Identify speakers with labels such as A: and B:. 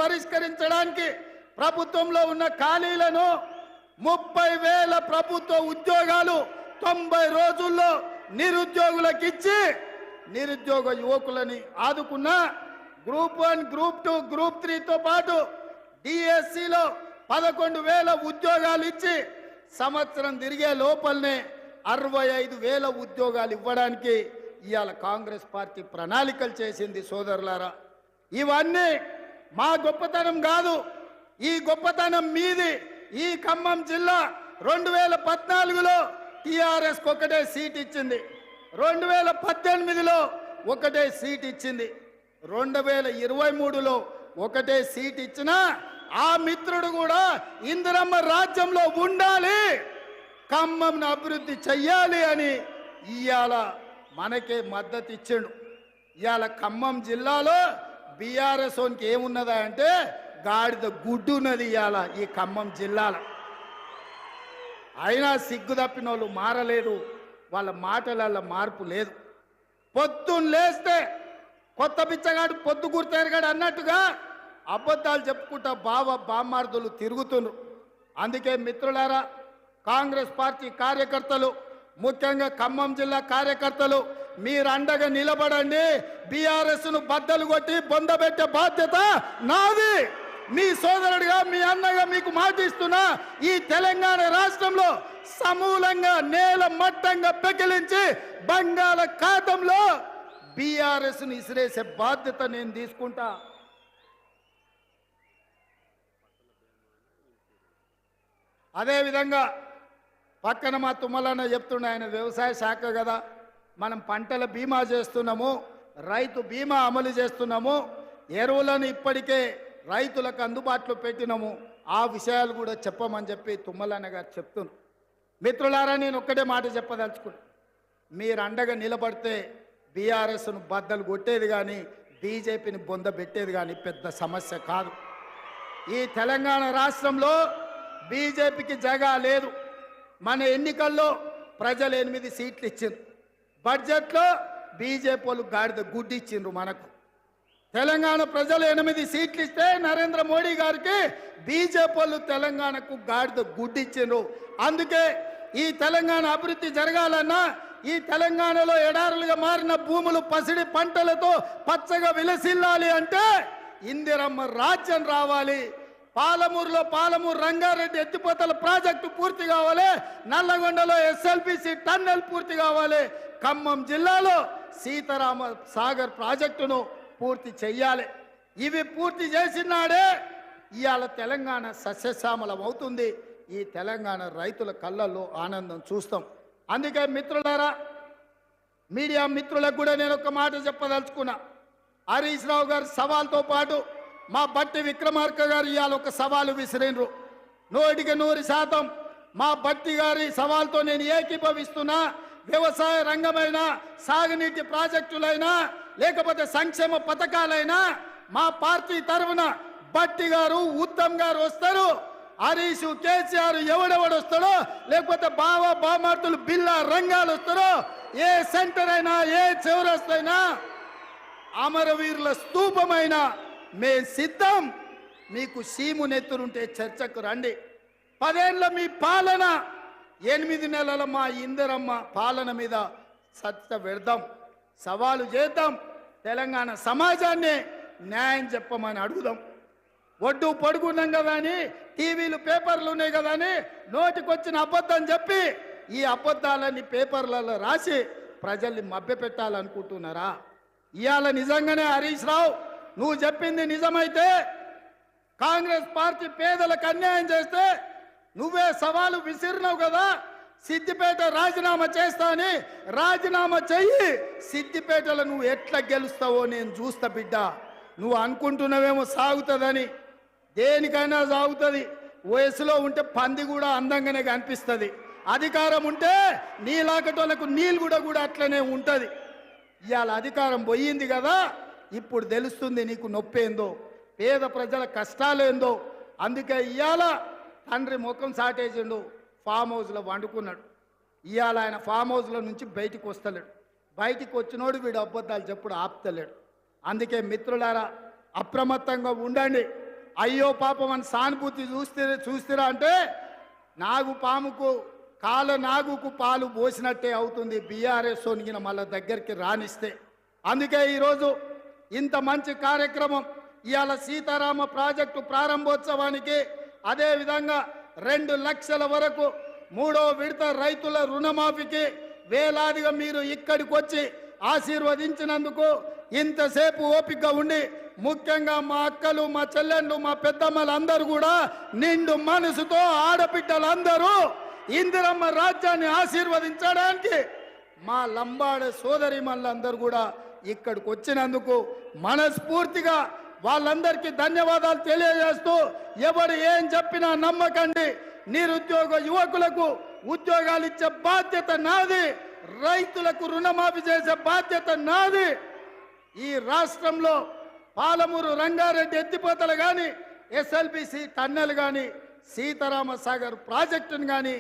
A: పరిష్కరించడానికి ప్రభుత్వంలో ఉన్న ఖాళీలను 30,000 ప్రభుత్వ ఉద్యోగాలు 90 రోజుల్లో నిరుద్యోగులకు ఇచ్చి నిరుద్యోగ యువకులని ఆదుకున్న గ్రూప్ 1, గ్రూప్ 2, గ్రూప్ 3తో పాటు డిఎస్సిలో 11,000 ఉద్యోగాలు ఇచ్చి సంవత్సరం తిరిగే లోపలనే 65,000 ఉద్యోగాలు ఇవ్వడానికి ఇవాళ కాంగ్రెస్ పార్టీ ప్రణాళికలు చేసింది సోదరులారా. ఇవన్నీ మా గొప్పతనం కాదు, ఈ గొప్పతనం మీది. ఈ ఖమ్మం జిల్లా 2014లో టిఆర్ఎస్కి ఒకటే సీట్ ఇచ్చింది, 2018లో ఒకటే సీట్ ఇచ్చింది, 2023లో ఒకటే సీట్ ఇచ్చినా ఆ మిత్రుడు కూడా ఇందిరమ్మ రాజ్యంలో ఉండాలి, ఖమ్మంను అభివృద్ధి చెయ్యాలి అని ఇవాళ మనకే మద్దతు ఇచ్చిండు. ఇవాళ ఖమ్మం జిల్లాలో బీఆర్ఎస్ ఓనికి ఏమున్నదా అంటే గాడిద గుడ్డు ఉన్నది ఇవాళ ఈ ఖమ్మం జిల్లాలో. అయినా సిగ్గు తప్పిన వాళ్ళు మారలేదు, వాళ్ళ మాటలలో మార్పు లేదు. పొద్దున్న లేస్తే కొత్త బిచ్చగాడు పొద్దు గుర్తెరగాడు అన్నట్టుగా అబద్ధాలు చెప్పుకుంటా బామ్మార్దులు తిరుగుతున్నారు. అందుకే మిత్రులారా, కాంగ్రెస్ పార్టీ కార్యకర్తలు, ముఖ్యంగా ఖమ్మం జిల్లా కార్యకర్తలు మీరు అండగా నిలబడండి. బీఆర్ఎస్ను బద్దలు కొట్టి బొందబెట్టే బాధ్యత నాది. మీ సోదరుడిగా, మీ అన్నగా మీకు మాటిస్తున్నా, ఈ తెలంగాణ రాష్ట్రంలో సమూలంగా నేల మట్టంగా పెకిలించి బంగాళాఖాతంలో బీఆర్ఎస్ను ఇసిరేసే బాధ్యత నేను తీసుకుంటా. అదేవిధంగా పక్కన మా తుమ్మలన్న చెప్తుండే, ఆయన వ్యవసాయ శాఖ కదా, మనం పంటల బీమా చేస్తున్నాము, రైతు బీమా అమలు చేస్తున్నాము, ఎరువులను ఇప్పటికే రైతులకు అందుబాటులో పెట్టినాము, ఆ విషయాలు కూడా చెప్పమని చెప్పి తుమ్మలన్న గారు చెప్తున్నారు. మిత్రులారా, నేను ఒక్కటే మాట చెప్పదలుచుకున్నా, మీరు అండగా నిలబడితే బీఆర్ఎస్ను బద్దలు కొట్టేది కానీ బీజేపీని బొంద పెట్టేది కానీ పెద్ద సమస్య కాదు. ఈ తెలంగాణ రాష్ట్రంలో బీజేపీకి జగా లేదు. మన ఎన్నికల్లో ప్రజలు 8 సీట్లు ఇచ్చిండ్రు, బడ్జెట్లో బీజేపీ వాళ్ళు గాడిద గుడ్డి ఇచ్చిండ్రు. మనకు తెలంగాణ ప్రజలు 8 సీట్లు ఇస్తే నరేంద్ర మోడీ గారికి బీజేపీ వాళ్ళు తెలంగాణకు గాడిద గుడ్డి ఇచ్చిండ్రు. అందుకే ఈ తెలంగాణ అభివృద్ధి జరగాలన్నా, ఈ తెలంగాణలో ఎడారులుగా మారిన భూములు పసిడి పంటలతో పచ్చగా విలసిల్లాలి అంటే ఇందిరమ్మ రాజ్యం రావాలి. పాలమూరులో పాలమూరు రంగారెడ్డి ఎత్తిపోతల ప్రాజెక్టు పూర్తి కావాలి, నల్లగొండలో ఎస్ఎల్బిసి టన్నెల్ పూర్తి కావాలి, ఖమ్మం జిల్లాలో సీతారామ సాగర్ ప్రాజెక్టును పూర్తి చెయ్యాలి. ఇవి పూర్తి చేసినాడే ఇవాళ తెలంగాణ సస్యశ్యామలం అవుతుంది. ఈ తెలంగాణ రైతుల కళ్ళల్లో ఆనందం చూస్తాం. అందుకే మిత్రులారా, మీడియా మిత్రులకు కూడా నేను ఒక మాట చెప్పదలుచుకున్నా. హరీష్ రావు గారి సవాల్తో పాటు మా బట్టి విక్రమార్క గారు ఇవాళ ఒక సవాలు విసిరినరు. 100% మా బట్టి గారి సవాల్తో నేను ఏకీభవిస్తున్నా. వ్యవసాయ రంగమైనా, సాగునీటి ప్రాజెక్టులైనా, లేకపోతే సంక్షేమ పథకాలైనా మా పార్టీ తరఫున బట్టి గారు, ఉత్తమ్ గారు వస్తారు. హరీష్, కేసీఆర్ ఎవడెవడు వస్తాడో, లేకపోతే బామార్తులు బిల్లా రంగాలు వస్తారో, ఏ సెంటర్ అయినా, ఏ చౌరస్తైనా, అమరవీరుల స్తూపమైనా మే సిద్ధం. మీకు సీము నెత్తురుంటే చర్చకు రండి. 10 ఏళ్ల మీ పాలన, 8 నెలల మా ఇందిరమ్మ పాలన మీద సత్త పెడదాం, సవాలు చేద్దాం. తెలంగాణ సమాజాన్ని న్యాయం చెప్పమని అడుగుదాం. ఒడ్డు పొడుగున్నాం కదా అని, టీవీలు పేపర్లు ఉన్నాయి కదా అని నోటికొచ్చిన అబద్ధం చెప్పి ఈ అబద్ధాలన్నీ పేపర్లలో రాసి ప్రజల్ని మభ్యపెట్టాలనుకుంటున్నారా? ఇవాళ నిజంగానే హరీష్ రావు, నువ్వు చెప్పింది నిజమైతే, కాంగ్రెస్ పార్టీ పేదలకు అన్యాయం చేస్తే నువ్వే సవాలు విసిరినావు కదా, సిద్దిపేట రాజీనామా చేస్తా అని రాజీనామా చెయ్యి. సిద్దిపేటలో నువ్వు ఎట్లా గెలుస్తావో నేను చూస్తా బిడ్డ. నువ్వు అనుకుంటున్నావేమో సాగుతుందని, దేనికైనా సాగుతుంది. వయసులో ఉంటే పంది కూడా అందంగానే కనిపిస్తుంది, అధికారం ఉంటే నీలాకటోళ్ళకు నీళ్ళు కూడా అట్లనే ఉంటుంది. ఇవాళ అధికారం పోయింది కదా, ఇప్పుడు తెలుస్తుంది నీకు నొప్పేందో, పేద ప్రజల కష్టాలేందో. అందుకే ఇవాళ తండ్రి ముఖం సాటేసిండు, ఫామ్ హౌస్లో వండుకున్నాడు. ఇవాళ ఆయన ఫామ్ హౌస్లో నుంచి బయటికి వస్తలేడు. బయటికి వచ్చినోడు వీడు అబద్ధాలు చెప్పుడు ఆపుతలేడు. అందుకే మిత్రులారా, అప్రమత్తంగా ఉండండి. అయ్యో పాపం అని సానుభూతి చూస్తారా అంటే నాగుపాముకు నాగుకు పాలు పోసినట్టే అవుతుంది బీఆర్ఎస్ సోనిగిన మళ్ళీ దగ్గరికి రానిస్తే. అందుకే ఈరోజు ఇంత మంచి కార్యక్రమం ఇవాళ సీతారామ ప్రాజెక్టు ప్రారంభోత్సవానికి, అదేవిధంగా 2 లక్షల వరకు 3వ విడత రైతుల రుణమాఫీకి వేలాదిగా మీరు ఇక్కడికి వచ్చి ఆశీర్వదించినందుకు, ఇంతసేపు ఓపిక ఉండి, ముఖ్యంగా మా అక్కలు, మా చెల్లెళ్ళు, మా పెద్దమ్మలందరూ కూడా నిండు మనసుతో ఆడబిడ్డలందరూ ఇందిరమ్మ రాజ్యాన్ని ఆశీర్వదించడానికి మా లంబాడ సోదరిమణులందరూ కూడా ఇక్కడికి వచ్చినందుకు మనస్ఫూర్తిగా వాళ్ళందరికీ ధన్యవాదాలు తెలియజేస్తూ, ఎవరు ఏం చెప్పినా నమ్మకండి. నిరుద్యోగ యువకులకు ఉద్యోగాలు ఇచ్చే బాధ్యత నాది, రైతులకు రుణమాఫీ చేసే బాధ్యత నాది. ఈ రాష్ట్రంలో పాలమూరు రంగారెడ్డి ఎత్తిపోతలు కానీ, ఎస్ఎల్బిసి టన్నెల్ కానీ, సీతారామ సాగర్ ప్రాజెక్టును కానీ